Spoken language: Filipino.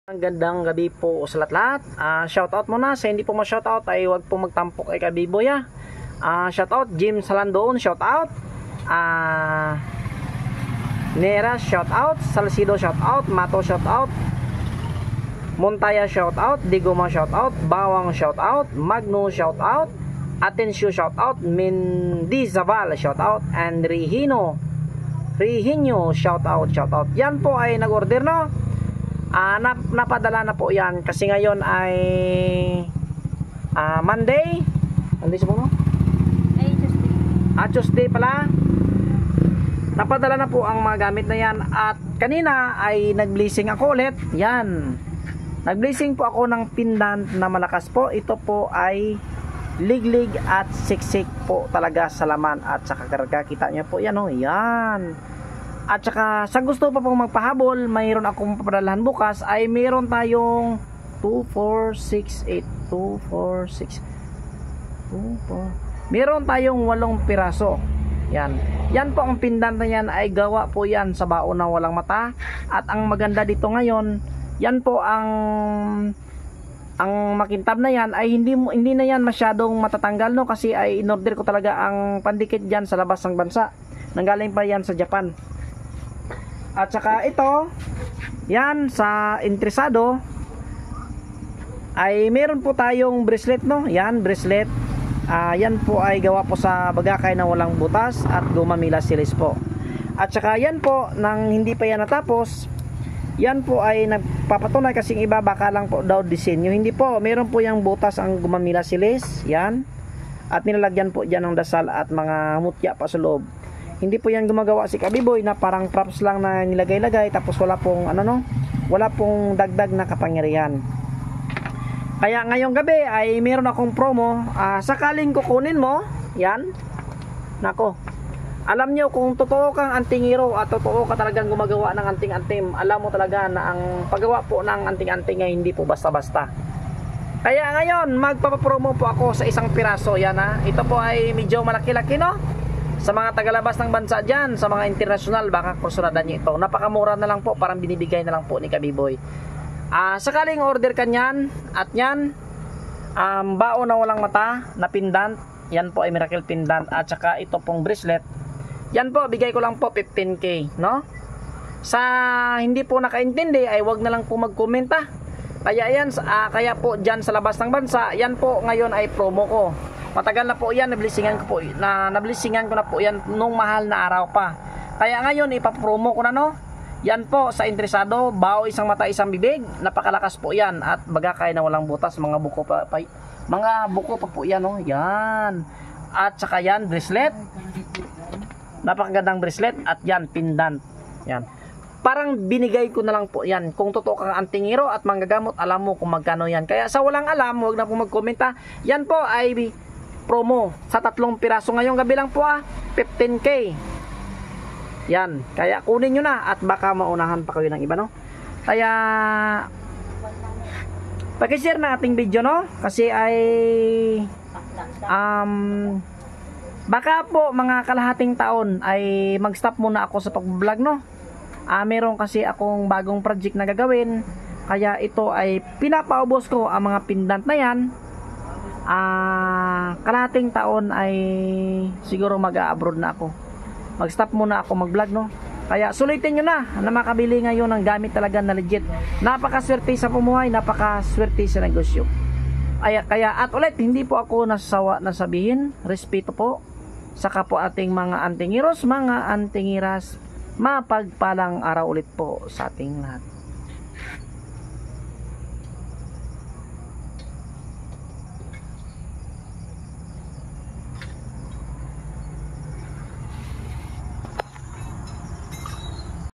Gandang gabi po sa lahat-lahat. Shoutout muna sa hindi po ma-shoutout ay huwag po magtampok kay Kabiboy. Shoutout Jim Salandoon, shoutout. Nera, shoutout. Salcido, shoutout. Mato, shoutout. Montaya, shoutout. Digoma, shoutout. Bawang, shoutout. Magno, shoutout. Atencio, shoutout. Mendizaval, shoutout. And Rihino, shoutout. Yan po ay nag-order, no? Napadala na po yan kasi ngayon ay Monday sa no? Ay, Tuesday. Tuesday pala. Napadala na po ang mga gamit na yan. At kanina ay nag-blessing ako ulit. Yan, nag-blessing po ako ng pendant na malakas po. Ito po ay liglig at siksik po talaga sa laman at sa kakarga. Kita nyo po yan, oh. Yan. At saka sa gusto pa pong magpahabol, mayroon akong papadalahan bukas ay mayroon tayong 2, 4, 6, 8, 2, 4, 6, 2, 4. Mayroon tayong 8 piraso. Yan. Yan po ang pendant na yan ay gawa po yan sa baon na walang mata. At ang maganda dito ngayon, yan po ang makintab na yan ay hindi na yan masyadong matatanggal, no, kasi ay inorder ko talaga ang pandikit diyan sa labas ng bansa. Nanggaling pa yan sa Japan. At saka ito, yan sa interesado ay meron po tayong bracelet, no? Yan, bracelet. Yan po ay gawa po sa bagakay na walang butas at gumamila silis po. At saka yan po, nang hindi pa yan natapos, yan po ay nagpapatunay kasing iba baka lang po daw disenyo. Hindi po, meron po yung butas ang gumamila silis. Yan. At nilalagyan po dyan ng dasal at mga mutya pa sa loob. Hindi po yan gumagawa si Kabiboy na parang props lang na nilagay-lagay tapos wala pong wala pong dagdag na kapangyarihan. Kaya ngayong gabi ay meron akong promo. Sakaling kukunin mo, yan. Nako. Alam nyo kung totoo kang antingero at totoo ka talagang gumagawa ng anting-anting, alam mo talaga na ang paggawa po ng anting-anting ay hindi po basta-basta. Kaya ngayon magpapapromo po ako sa isang piraso. Yan, ha. Ito po ay medyo malaki-laki, no? Sa mga tagalabas ng bansa dyan, sa mga international, baka kursunadan nyo ito. Napakamura na lang po, parang binibigay na lang po ni Kabiboy. Sakaling order ka nyan, at nyan, baon na walang mata na pendant. Yan po ay miracle pendant. At saka ito pong bracelet. Yan po, bigay ko lang po 15k, no? Sa hindi po nakaintindi, ay wag na lang po mag-comment, ha. Kaya yan, kaya po dyan sa labas ng bansa, yan po ngayon ay promo ko. Matagal na po yan, nablisingan ko na po yan nung mahal na araw pa. Kaya ngayon ipapromo ko na, no. Yan po sa interesado, bao isang mata isang bibig, napakalakas po yan at bagakay na walang butas, mga buko pa po yan, no. Yan. At saka yan bracelet. Napakagandang bracelet at yan pendant. Yan. Parang binigay ko na lang po yan. Kung totoo kang antingero at manggagamot, alam mo kung magkano yan. Kaya sa walang alam, huwag na po mag-comment, ha. Yan po ay promo sa 3 piraso ngayong gabi lang po, 15k. Yan, kaya kunin nyo na at baka maunahan pa kayo ng iba, no. Kaya paki-share na ating video, no, kasi ay baka po mga kalahating taon ay mag-stop muna ako sa pag-vlog, no. Meron kasi akong bagong project na gagawin, kaya ito ay pinapaubos ko ang mga pendant na yan. Kalahating taon ay siguro mag-a-abroad na ako. Mag-stop muna ako mag-vlog, no. Kaya sulitin nyo na makabili ngayon ng gamit talaga na legit. Napakaswerte sa pumuhay, napakaswerte sa negosyo. Kaya at ulit, hindi po ako nasasawa na sabihin, respeto po sa kapwa ating mga antingiros, mga antingiras. Mapagpalang araw ulit po sa ating lahat.